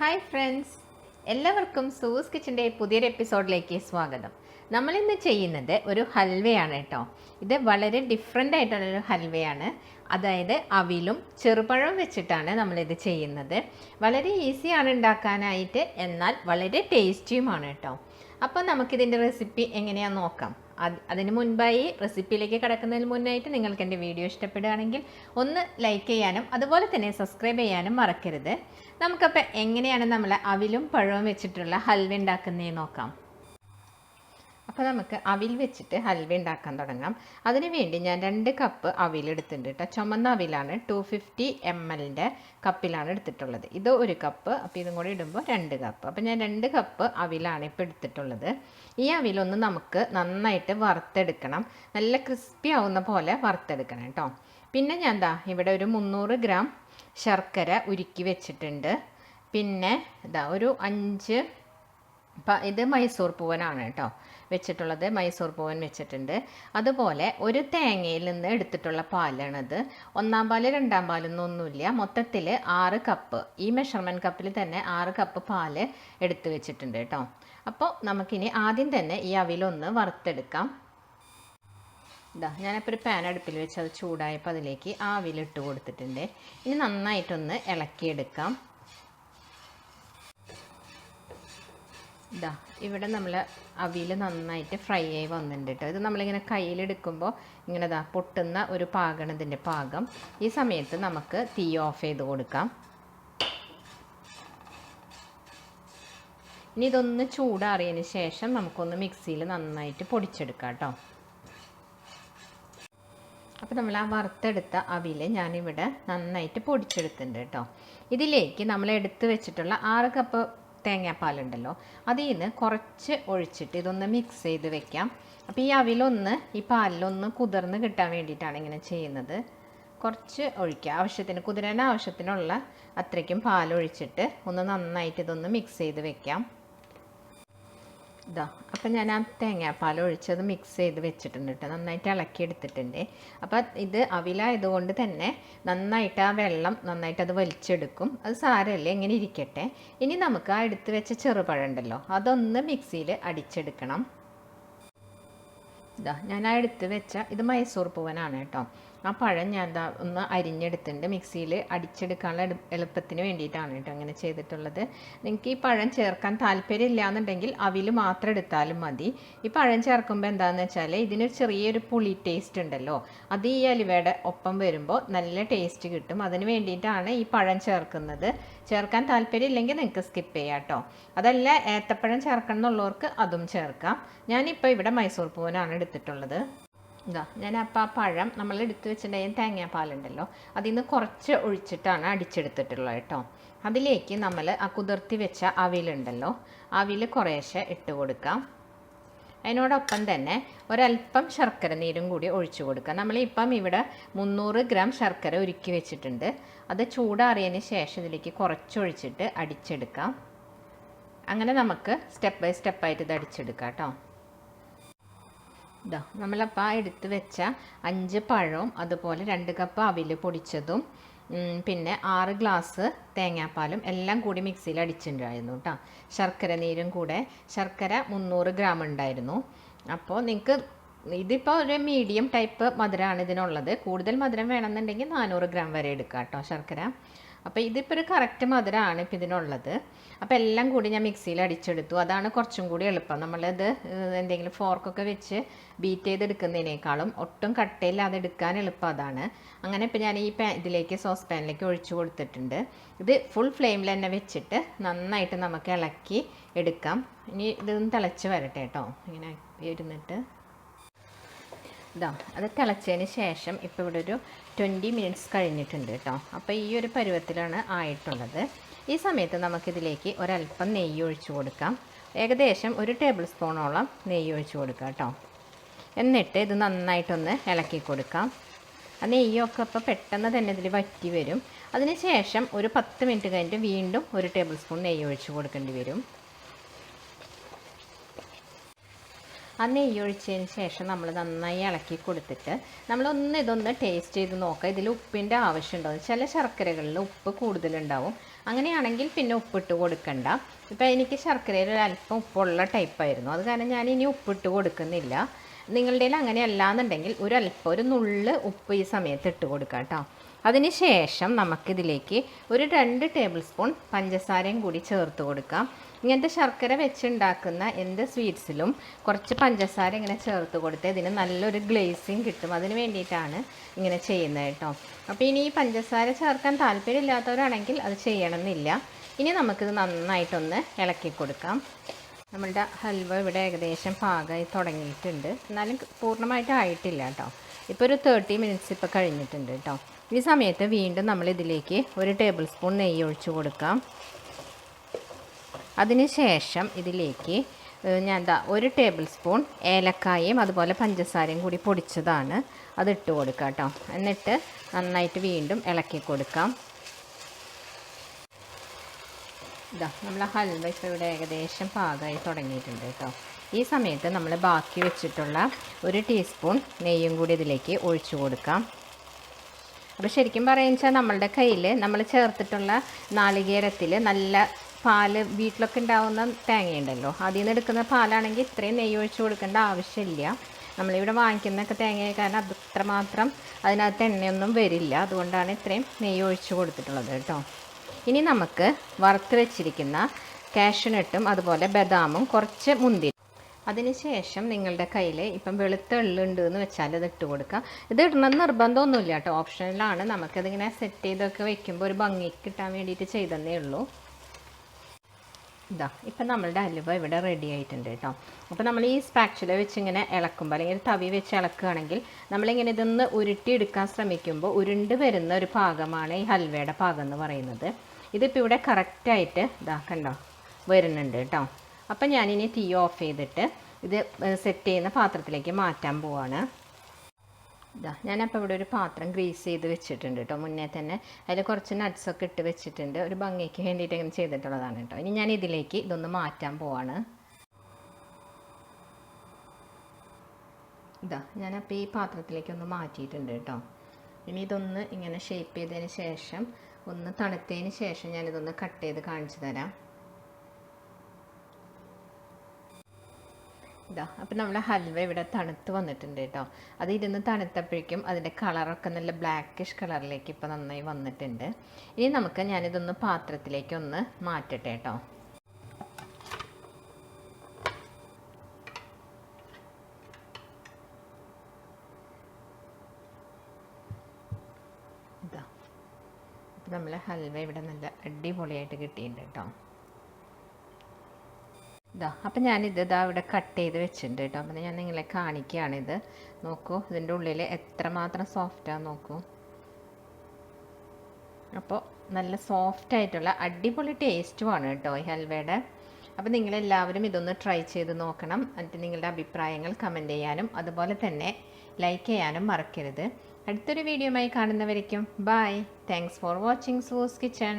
Hi friends, എല്ലാവർക്കും സൂസ് കിച്ചൻ്റെ പുതിയൊരു എപ്പിസോഡിലേക്ക് സ്വാഗതം. നമ്മളിന്ന് ചെയ്യുന്നത് ഒരു ഹൽവയാണ് കേട്ടോ. ഇത് വളരെ ഡിഫറെൻ്റ് ആയിട്ടുള്ളൊരു ഹൽവയാണ്. അതായത് അവിലും ചെറുപഴവും വെച്ചിട്ടാണ് നമ്മളിത് ചെയ്യുന്നത്. വളരെ ഈസിയാണ് ഉണ്ടാക്കാനായിട്ട്, എന്നാൽ വളരെ ടേസ്റ്റിയുമാണ് കേട്ടോ. അപ്പോൾ നമുക്കിതിൻ്റെ റെസിപ്പി എങ്ങനെയാണെന്ന് നോക്കാം. അതിന് മുൻപായി റെസിപ്പിയിലേക്ക് കിടക്കുന്നതിന് മുന്നായിട്ട് നിങ്ങൾക്ക് എൻ്റെ വീഡിയോ ഇഷ്ടപ്പെടുകയാണെങ്കിൽ ഒന്ന് ലൈക്ക് ചെയ്യാനും അതുപോലെ തന്നെ സബ്സ്ക്രൈബ് ചെയ്യാനും മറക്കരുത്. നമുക്കപ്പോൾ എങ്ങനെയാണ് നമ്മൾ അവിലും പഴവും വെച്ചിട്ടുള്ള ഹൽവ ഉണ്ടാക്കുന്നതെന്ന് നോക്കാം. അപ്പോൾ നമുക്ക് അവിൽ വെച്ചിട്ട് ഹൽവ ഉണ്ടാക്കാൻ തുടങ്ങാം. അതിന് വേണ്ടി ഞാൻ 2 കപ്പ് അവിലെടുത്തിട്ടുണ്ട് കേട്ടോ. ചുമന്ന അവിലാണ്, 250 ml കപ്പിലാണ് എടുത്തിട്ടുള്ളത്. ഇത് 1 കപ്പ്, അപ്പോൾ ഇതും കൂടി ഇടുമ്പോൾ 2 കപ്പ്. അപ്പോൾ ഞാൻ 2 കപ്പ് അവിലാണ് ഇപ്പോൾ എടുത്തിട്ടുള്ളത്. ഈ അവിലൊന്ന് നമുക്ക് നന്നായിട്ട് വറുത്തെടുക്കണം. നല്ല ക്രിസ്പി ആവുന്ന പോലെ വറുത്തെടുക്കണം കേട്ടോ. പിന്നെ ഞാൻ ഇവിടെ ഒരു 300 ഗ്രാം ശർക്കര ഉരുക്കി വെച്ചിട്ടുണ്ട്. പിന്നെ ഒരു 5 ഇത് മൈസൂർ പൂവനാണ് കേട്ടോ വെച്ചിട്ടുള്ളത്. മൈസൂർ പൂവൻ വെച്ചിട്ടുണ്ട്. അതുപോലെ ഒരു തേങ്ങയിൽ നിന്ന് എടുത്തിട്ടുള്ള പാലാണത്. 1-ാം പാല് 2-ാം പാലൊന്നുമില്ല. മൊത്തത്തിൽ 6 കപ്പ്, ഈ മെഷർമെൻറ്റ് കപ്പിൽ തന്നെ 6 കപ്പ് പാല് എടുത്ത് വെച്ചിട്ടുണ്ട് കേട്ടോ. അപ്പോൾ നമുക്കിനി ആദ്യം തന്നെ ഈ അവിലൊന്ന് വറുത്തെടുക്കാം. ഞാനിപ്പോൾ ഒരു പാൻ അടുപ്പിൽ വെച്ച് അത് ചൂടായപ്പോൾ അതിലേക്ക് ആ അവിലിട്ട് കൊടുത്തിട്ടുണ്ട്. ഇനി നന്നായിട്ടൊന്ന് ഇളക്കിയെടുക്കാം. ഇവിടെ നമ്മൾ അവിൽ നന്നായിട്ട് ഫ്രൈ ആയി വന്നിട്ടുണ്ട് കേട്ടോ. ഇത് നമ്മളിങ്ങനെ കയ്യിലെടുക്കുമ്പോൾ ഇങ്ങനെ പൊട്ടുന്ന ഒരു പാകമാണ് ഇതിൻ്റെ പാകം. ഈ സമയത്ത് നമുക്ക് തീ ഓഫ് ചെയ്ത് കൊടുക്കാം. ഇനി ഇതൊന്ന് ചൂടാറിയതിന് ശേഷം നമുക്കൊന്ന് മിക്സിയിൽ നന്നായിട്ട് പൊടിച്ചെടുക്കാം കേട്ടോ. അപ്പോൾ നമ്മൾ ആ വറുത്തെടുത്ത അവിൽ ഞാനിവിടെ നന്നായിട്ട് പൊടിച്ചെടുത്തിട്ടുണ്ട് കേട്ടോ. ഇതിലേക്ക് നമ്മൾ എടുത്ത് വെച്ചിട്ടുള്ള 6 കപ്പ് തേങ്ങാപ്പാലുണ്ടല്ലോ, അതിൽ നിന്ന് കുറച്ച് ഒഴിച്ചിട്ട് ഇതൊന്ന് മിക്സ് ചെയ്ത് വെക്കാം. അപ്പോൾ ഈ അവിലൊന്ന് ഈ പാലിലൊന്ന് കുതിർന്ന് കിട്ടാൻ വേണ്ടിയിട്ടാണ് ഇങ്ങനെ ചെയ്യുന്നത്. കുറച്ച് ഒഴിക്കുക, ആവശ്യത്തിന് കുതിരാൻ ആവശ്യത്തിനുള്ള അത്രയ്ക്കും പാലൊഴിച്ചിട്ട് ഒന്ന് നന്നായിട്ട് ഇതൊന്ന് മിക്സ് ചെയ്ത് വെക്കാം. അപ്പം ഞാൻ ആ തേങ്ങാപ്പാൽ ഒഴിച്ചത് മിക്സ് ചെയ്ത് വെച്ചിട്ടുണ്ട് കേട്ടോ. നന്നായിട്ട് ഇളക്കിയെടുത്തിട്ടുണ്ട്. അപ്പം ഇത് അവിലായതുകൊണ്ട് തന്നെ നന്നായിട്ട് ആ വെള്ളം നന്നായിട്ട് അത് വലിച്ചെടുക്കും. അത് സാരമല്ലേ, ഇങ്ങനെ ഇരിക്കട്ടെ. ഇനി നമുക്ക് ആ എടുത്ത് വെച്ച ചെറുപഴം ഉണ്ടല്ലോ, അതൊന്ന് മിക്സിയിൽ അടിച്ചെടുക്കണം. ഞാൻ ആ എടുത്ത് വെച്ച ഇത് മൈസൂർ പൂവനാണ് കേട്ടോ. ആ പഴം ഞാൻ ഒന്ന് അരിഞ്ഞെടുത്തിട്ടുണ്ട്. മിക്സിയിൽ അടിച്ചെടുക്കാനുള്ള എളുപ്പത്തിന് വേണ്ടിയിട്ടാണ് കേട്ടോ അങ്ങനെ ചെയ്തിട്ടുള്ളത്. നിങ്ങൾക്ക് ഈ പഴം ചേർക്കാൻ താല്പര്യമില്ല എന്നുണ്ടെങ്കിൽ അവിൽ മാത്രം എടുത്താലും മതി. ഈ പഴം ചേർക്കുമ്പോൾ എന്താണെന്ന് വെച്ചാൽ ഇതിനൊരു ചെറിയൊരു പുളി ടേസ്റ്റ് ഉണ്ടല്ലോ, അത് ഈ അലുവയുടെ ഒപ്പം വരുമ്പോൾ നല്ല ടേസ്റ്റ് കിട്ടും. അതിന് വേണ്ടിയിട്ടാണ് ഈ പഴം ചേർക്കുന്നത്. ചേർക്കാൻ താല്പര്യമില്ലെങ്കിൽ നിങ്ങൾക്ക് സ്കിപ്പ് ചെയ്യാം കേട്ടോ. അതല്ല ഏത്തപ്പഴം ചേർക്കണം എന്നുള്ളവർക്ക് അതും ചേർക്കാം. ഞാനിപ്പോൾ ഇവിടെ മൈസൂർ പൂവനാണ് എടുത്തിട്ടുള്ളത്. ഞാനപ്പോൾ ആ പഴം നമ്മൾ എടുത്ത് വെച്ചിട്ടുണ്ടെങ്കിൽ തേങ്ങാപ്പാലുണ്ടല്ലോ, അതിൽ നിന്ന് കുറച്ച് ഒഴിച്ചിട്ടാണ് അടിച്ചെടുത്തിട്ടുള്ളത് കേട്ടോ. അതിലേക്ക് നമ്മൾ ആ കുതിർത്തി വെച്ച അവിലുണ്ടല്ലോ, അവിൽ കുറേശ്ശെ ഇട്ട് കൊടുക്കാം. അതിനോടൊപ്പം തന്നെ ഒരല്പം ശർക്കര നീരും കൂടി ഒഴിച്ചു കൊടുക്കാം. നമ്മളിപ്പം ഇവിടെ 300 ഗ്രാം ശർക്കര ഉരുക്കി വെച്ചിട്ടുണ്ട്. അത് ചൂടാറിയതിന് ശേഷം ഇതിലേക്ക് കുറച്ചൊഴിച്ചിട്ട് അടിച്ചെടുക്കാം. അങ്ങനെ നമുക്ക് സ്റ്റെപ്പ് ബൈ സ്റ്റെപ്പായിട്ട് ഇത് അടിച്ചെടുക്കാം കേട്ടോ. നമ്മളപ്പോൾ ആ എടുത്ത് വെച്ച 5 പഴവും അതുപോലെ 2 കപ്പ് അവിൽ പൊടിച്ചതും പിന്നെ 6 ഗ്ലാസ് തേങ്ങാപ്പാലും എല്ലാം കൂടി മിക്സിയിൽ അടിച്ചിട്ടുണ്ടായിരുന്നു കേട്ടോ. ശർക്കര നീരും കൂടെ, ശർക്കര 300 ഗ്രാം ഉണ്ടായിരുന്നു. അപ്പോൾ നിങ്ങൾക്ക് ഇതിപ്പോൾ ഒരു മീഡിയം ടൈപ്പ് മധുരമാണ് ഇതിനുള്ളത്. കൂടുതൽ മധുരം വേണമെന്നുണ്ടെങ്കിൽ 400 ഗ്രാം വരെ എടുക്കാം കേട്ടോ ശർക്കര. അപ്പോൾ ഇതിപ്പോൾ ഒരു കറക്റ്റ് മധുരമാണ് ഇപ്പോൾ ഇതിനുള്ളത്. അപ്പോൾ എല്ലാം കൂടി ഞാൻ മിക്സിയിൽ അടിച്ചെടുത്തു. അതാണ് കുറച്ചും കൂടി എളുപ്പം. നമ്മളിത് എന്തെങ്കിലും ഫോർക്കൊക്കെ വെച്ച് ബീറ്റ് ചെയ്തെടുക്കുന്നതിനേക്കാളും ഒട്ടും കട്ടയില്ലാതെ എടുക്കാൻ എളുപ്പം അതാണ്. അങ്ങനെ ഇപ്പോൾ ഞാൻ ഈ ഇതിലേക്ക് സോസ് പാനിലേക്ക് ഒഴിച്ചു കൊടുത്തിട്ടുണ്ട്. ഇത് ഫുൾ ഫ്ലെയിമിൽ തന്നെ വെച്ചിട്ട് നന്നായിട്ട് നമുക്ക് ഇളക്കി എടുക്കാം. ഇനി ഇതൊന്ന് തിളച്ച് വരട്ടെ കേട്ടോ. ഇങ്ങനെ ഇരുന്നിട്ട് അത് തിളച്ചതിന് ശേഷം ഇപ്പോൾ ഇവിടെ ഒരു 20 മിനിറ്റ്സ് കഴിഞ്ഞിട്ടുണ്ട് കേട്ടോ. അപ്പോൾ ഈ ഒരു പരുവത്തിലാണ് ആയിട്ടുള്ളത്. ഈ സമയത്ത് നമുക്കിതിലേക്ക് ഒരല്പം നെയ്യ് ഒഴിച്ചു കൊടുക്കാം. ഏകദേശം 1 ടേബിൾ സ്പൂണോളം നെയ്യ് ഒഴിച്ചു കൊടുക്കാം കേട്ടോ. എന്നിട്ട് ഇത് നന്നായിട്ടൊന്ന് ഇളക്കി കൊടുക്കാം. ആ നെയ്യൊക്കെ അപ്പോൾ പെട്ടെന്ന് തന്നെ ഇതിൽ വറ്റി വരും. അതിന് ശേഷം ഒരു 10 മിനിറ്റ് കഴിഞ്ഞിട്ട് വീണ്ടും 1 ടേബിൾ സ്പൂൺ നെയ്യ് ഒഴിച്ച് കൊടുക്കേണ്ടി വരും. ആ നെയ്യ് ഒഴിച്ചതിന് ശേഷം നമ്മൾ നന്നായി ഇളക്കി കൊടുത്തിട്ട് ഇതൊന്ന് ടേസ്റ്റ് ചെയ്ത് നോക്കുക. ഇതിൽ ഉപ്പിൻ്റെ ആവശ്യമുണ്ടാവും. ചില ശർക്കരകളിൽ ഉപ്പ് കൂടുതലുണ്ടാവും. അങ്ങനെയാണെങ്കിൽ പിന്നെ ഉപ്പിട്ട് കൊടുക്കണ്ട. ഇപ്പോൾ എനിക്ക് ശർക്കരയിൽ ഒരു അല്പം ഉപ്പുള്ള ടൈപ്പായിരുന്നു, അത് കാരണം ഞാൻ ഇനി ഉപ്പിട്ട് കൊടുക്കുന്നില്ല. നിങ്ങളുടെ കയ്യിൽ അങ്ങനെ അല്ലാന്നുണ്ടെങ്കിൽ ഒരു നുള്ള് ഉപ്പ് ഈ സമയത്ത് ഇട്ട് കൊടുക്കാം കേട്ടോ. അതിന് ശേഷം നമുക്കിതിലേക്ക് ഒരു 2 ടേബിൾ സ്പൂൺ പഞ്ചസാരയും കൂടി ചേർത്ത് കൊടുക്കാം. ഇങ്ങനത്തെ ശർക്കര വെച്ചുണ്ടാക്കുന്ന എന്ത് സ്വീറ്റ്സിലും കുറച്ച് പഞ്ചസാര ഇങ്ങനെ ചേർത്ത് കൊടുത്ത് ഇതിന് നല്ലൊരു ഗ്ലേസിങ് കിട്ടും. അതിന് വേണ്ടിയിട്ടാണ് ഇങ്ങനെ ചെയ്യുന്നത് കേട്ടോ. അപ്പോൾ ഇനി ഈ പഞ്ചസാര ചേർക്കാൻ താല്പര്യമില്ലാത്തവരാണെങ്കിൽ അത് ചെയ്യണമെന്നില്ല. ഇനി നമുക്കിത് നന്നായിട്ടൊന്ന് ഇളക്കി കൊടുക്കാം. നമ്മളുടെ ഹൽവ ഇവിടെ ഏകദേശം പാകമായി തുടങ്ങിയിട്ടുണ്ട്, എന്നാലും പൂർണ്ണമായിട്ട് ആയിട്ടില്ല കേട്ടോ. ഇപ്പോൾ ഒരു 30 മിനിറ്റ്സ് ഇപ്പോൾ കഴിഞ്ഞിട്ടുണ്ട് കേട്ടോ. ഈ സമയത്ത് വീണ്ടും നമ്മളിതിലേക്ക് ഒരു ടേബിൾ സ്പൂൺ നെയ്യ് ഒഴിച്ച് കൊടുക്കാം. അതിന് ശേഷം ഇതിലേക്ക് ഞാൻ ഒരു ടേബിൾ സ്പൂൺ ഏലക്കായയും അതുപോലെ പഞ്ചസാരയും കൂടി പൊടിച്ചതാണ് അതിട്ട് കൊടുക്കാം കേട്ടോ. എന്നിട്ട് നന്നായിട്ട് വീണ്ടും ഇളക്കി കൊടുക്കാം. നമ്മൾ ഹൽവ ഇപ്പോൾ ഇവിടെ ഏകദേശം പാകമായി തുടങ്ങിയിട്ടുണ്ട് കേട്ടോ. ഈ സമയത്ത് നമ്മൾ ബാക്കി വെച്ചിട്ടുള്ള ഒരു ടീസ്പൂൺ നെയ്യും കൂടി ഇതിലേക്ക് ഒഴിച്ചു കൊടുക്കാം. അപ്പോൾ ശരിക്കും പറയുക വെച്ചാൽ നമ്മളുടെ കയ്യിൽ നമ്മൾ ചേർത്തിട്ടുള്ള നാളികേരത്തിൽ നല്ല പാല് വീട്ടിലൊക്കെ ഉണ്ടാവുന്ന തേങ്ങയുണ്ടല്ലോ, അതിൽ നിന്ന് എടുക്കുന്ന പാലാണെങ്കിൽ ഇത്രയും നെയ്യ് ഒഴിച്ച് കൊടുക്കേണ്ട ആവശ്യമില്ല. നമ്മളിവിടെ വാങ്ങിക്കുന്നൊക്കെ തേങ്ങ കാരണം അത്രമാത്രം അതിനകത്ത് എണ്ണയൊന്നും വരില്ല, അതുകൊണ്ടാണ് ഇത്രയും നെയ്യ് ഒഴിച്ച് കൊടുത്തിട്ടുള്ളത് കേട്ടോ. ഇനി നമുക്ക് വറുത്ത് വെച്ചിരിക്കുന്ന കാഷ്യൂനട്ടും അതുപോലെ ബദാമും കുറച്ച് മുന്തിരി, അതിനുശേഷം നിങ്ങളുടെ കയ്യിൽ ഇപ്പം വെളുത്ത എള്ളുണ്ട് എന്ന് വെച്ചാൽ ഇത് ഇട്ട് കൊടുക്കുക. ഇത് ഇടണമെന്ന് നിർബന്ധമൊന്നുമില്ല കേട്ടോ, ഓപ്ഷനിലാണ്. നമുക്കതിങ്ങനെ സെറ്റ് ചെയ്തൊക്കെ വെക്കുമ്പോൾ ഒരു ഭംഗി കിട്ടാൻ വേണ്ടിയിട്ട് ചെയ്തതന്നേ ഉള്ളൂ. ഇപ്പം നമ്മളുടെ ഹൽവ ഇവിടെ റെഡി ആയിട്ടുണ്ട് കേട്ടോ. അപ്പോൾ നമ്മൾ ഈ സ്പാച്ചുല വെച്ച് ഇങ്ങനെ ഇളക്കുമ്പോൾ അല്ലെങ്കിൽ തവി വെച്ച് ഇളക്കുകയാണെങ്കിൽ നമ്മളിങ്ങനെ ഇതൊന്ന് ഉരുട്ടിയെടുക്കാൻ ശ്രമിക്കുമ്പോൾ ഉരുണ്ട് വരുന്ന ഒരു പാകമാണ് ഈ ഹൽവയുടെ പാകം എന്ന് പറയുന്നത്. ഇതിപ്പോൾ ഇവിടെ കറക്റ്റായിട്ട് കണ്ടോ വരുന്നുണ്ട് കേട്ടോ. അപ്പം ഞാനിനി തീ ഓഫ് ചെയ്തിട്ട് ഇത് സെറ്റ് ചെയ്യുന്ന പാത്രത്തിലേക്ക് മാറ്റാൻ പോവാണ്. ഞാനപ്പോൾ ഇവിടെ ഒരു പാത്രം ഗ്രീസ് ചെയ്ത് വെച്ചിട്ടുണ്ട് കേട്ടോ മുന്നേ തന്നെ. അതിൽ കുറച്ച് നട്ട്സൊക്കെ ഇട്ട് വെച്ചിട്ടുണ്ട്, ഒരു ഭംഗിക്ക് വേണ്ടിയിട്ട് ഇങ്ങനെ ചെയ്തിട്ടുള്ളതാണ് കേട്ടോ. ഇനി ഞാൻ ഇതിലേക്ക് ഇതൊന്ന് മാറ്റാൻ പോവാണ്. ഞാനപ്പോൾ ഈ പാത്രത്തിലേക്ക് ഒന്ന് മാറ്റിയിട്ടുണ്ട് കേട്ടോ. ഇനി ഇതൊന്ന് ഇങ്ങനെ ഷേപ്പ് ചെയ്തതിന് ശേഷം ഒന്ന് തണുത്തതിന് ശേഷം ഞാനിതൊന്ന് കട്ട് ചെയ്ത് കാണിച്ചു തരാം. അപ്പോൾ നമ്മുടെ ഹൽവ ഇവിടെ തണുത്ത് വന്നിട്ടുണ്ട് കേട്ടോ. അത് ഇരുന്ന് തണുത്തപ്പോഴേക്കും അതിൻ്റെ കളറൊക്കെ നല്ല ബ്ലാക്കിഷ് കളറിലേക്ക് ഇപ്പോൾ നന്നായി വന്നിട്ടുണ്ട്. ഇനി ഞാനിതൊന്ന് പാത്രത്തിലേക്ക് ഒന്ന് മാറ്റട്ടെ കേട്ടോ. അപ്പോൾ നമ്മളെ ഹൽവ ഇവിടെ നല്ല അടിപൊളിയായിട്ട് കിട്ടിയിട്ടുണ്ട് കേട്ടോ. അപ്പം ഞാനിത് ഇവിടെ കട്ട് ചെയ്ത് വെച്ചിട്ടുണ്ട് കേട്ടോ. അപ്പം ഞാൻ നിങ്ങളെ കാണിക്കുകയാണിത്. നോക്കൂ, ഇതിൻ്റെ ഉള്ളിൽ എത്രമാത്രം സോഫ്റ്റാണ് നോക്കൂ. അപ്പോൾ നല്ല സോഫ്റ്റായിട്ടുള്ള അടിപൊളി ടേസ്റ്റുമാണ് കേട്ടോ ഈ ഹൽവയുടെ. അപ്പോൾ നിങ്ങളെല്ലാവരും ഇതൊന്ന് ട്രൈ ചെയ്ത് നോക്കണം. എന്നിട്ട് നിങ്ങളുടെ അഭിപ്രായങ്ങൾ കമൻറ്റ് ചെയ്യാനും അതുപോലെ തന്നെ ലൈക്ക് ചെയ്യാനും മറക്കരുത്. അടുത്തൊരു വീഡിയോയുമായി കാണുന്നവരേക്കും bye. Thanks for watching Sue's kitchen.